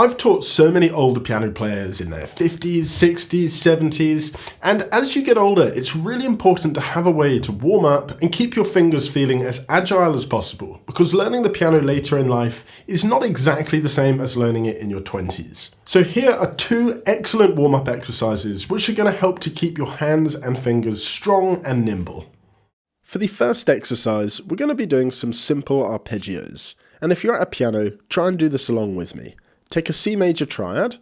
I've taught so many older piano players in their 50s, 60s, 70s, and as you get older, it's really important to have a way to warm up and keep your fingers feeling as agile as possible, because learning the piano later in life is not exactly the same as learning it in your 20s. So here are 2 excellent warm-up exercises which are going to help to keep your hands and fingers strong and nimble. For the first exercise, we're going to be doing some simple arpeggios, and if you're at a piano, try and do this along with me. Take a C major triad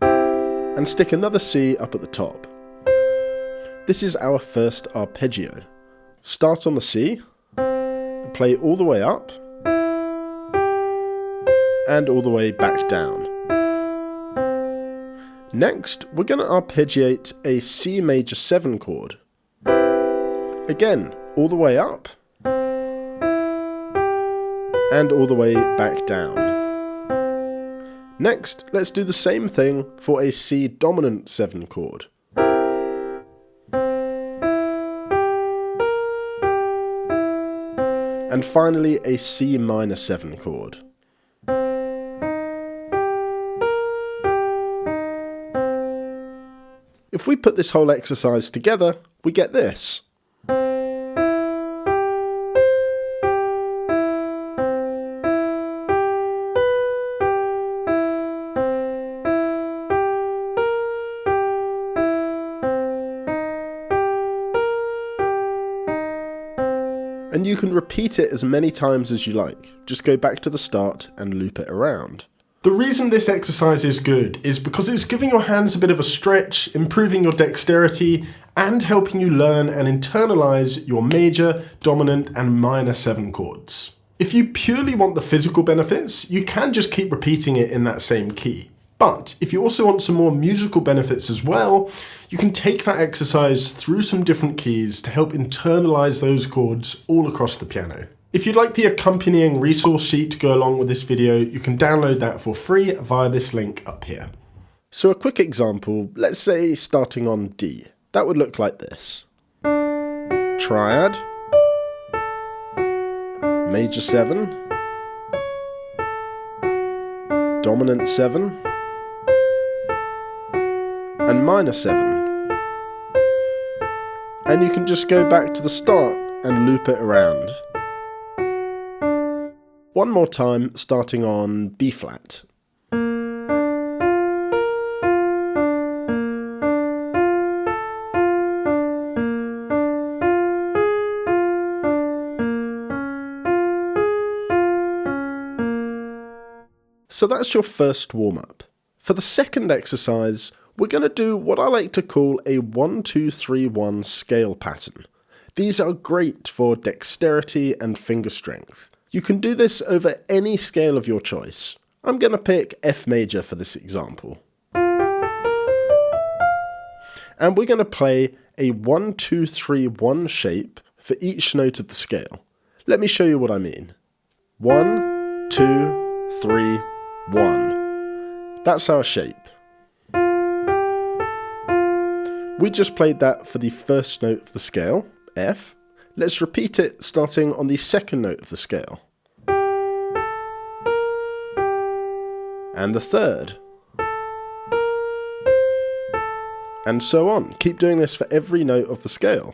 and stick another C up at the top. This is our first arpeggio. Start on the C and play all the way up and all the way back down. Next, we're going to arpeggiate a C major 7 chord. Again, all the way up and all the way back down. Next, let's do the same thing for a C dominant 7 chord. And finally a C minor 7 chord. If we put this whole exercise together, we get this. And you can repeat it as many times as you like. Just go back to the start and loop it around. The reason this exercise is good is because it's giving your hands a bit of a stretch, improving your dexterity, and helping you learn and internalize your major, dominant, and minor 7 chords. If you purely want the physical benefits, you can just keep repeating it in that same key. But if you also want some more musical benefits as well, you can take that exercise through some different keys to help internalize those chords all across the piano. If you'd like the accompanying resource sheet to go along with this video, you can download that for free via this link up here. So a quick example, let's say starting on D. That would look like this. Triad, major 7, dominant 7, and minor 7. And you can just go back to the start and loop it around. One more time, starting on B flat. So that's your first warm-up. For the second exercise, we're going to do what I like to call a 1-2-3-1 scale pattern. These are great for dexterity and finger strength. You can do this over any scale of your choice. I'm going to pick F major for this example. And we're going to play a 1-2-3-1 shape for each note of the scale. Let me show you what I mean. 1, 2, 3, 1. That's our shape. We just played that for the first note of the scale, F. Let's repeat it starting on the second note of the scale. And the third. And so on. Keep doing this for every note of the scale.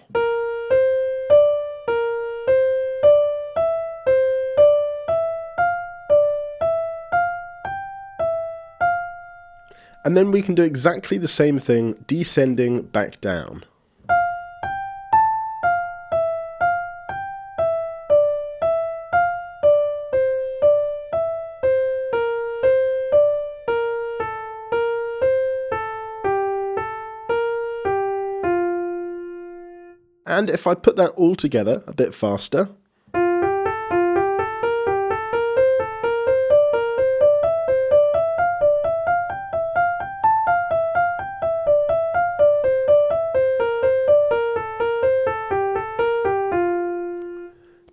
And then we can do exactly the same thing, descending back down. And if I put that all together a bit faster,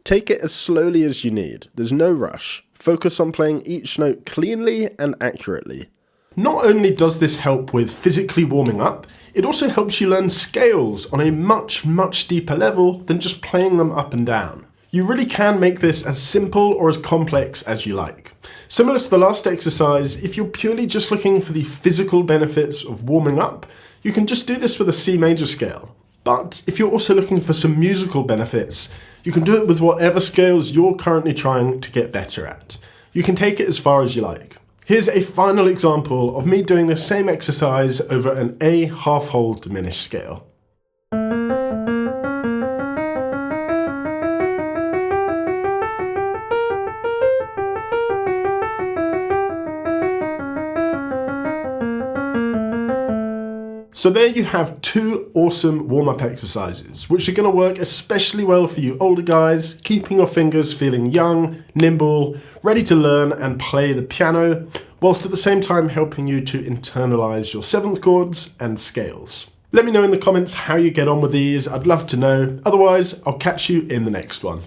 take it as slowly as you need. There's no rush. Focus on playing each note cleanly and accurately. Not only does this help with physically warming up, it also helps you learn scales on a much deeper level than just playing them up and down. You really can make this as simple or as complex as you like. Similar to the last exercise, if you're purely just looking for the physical benefits of warming up, you can just do this with a C major scale. But if you're also looking for some musical benefits, you can do it with whatever scales you're currently trying to get better at. You can take it as far as you like. Here's a final example of me doing the same exercise over an A half-whole diminished scale. So there you have two awesome warm-up exercises, which are going to work especially well for you older guys, keeping your fingers feeling young, nimble, ready to learn and play the piano, whilst at the same time helping you to internalize your seventh chords and scales. Let me know in the comments how you get on with these, I'd love to know. Otherwise, I'll catch you in the next one.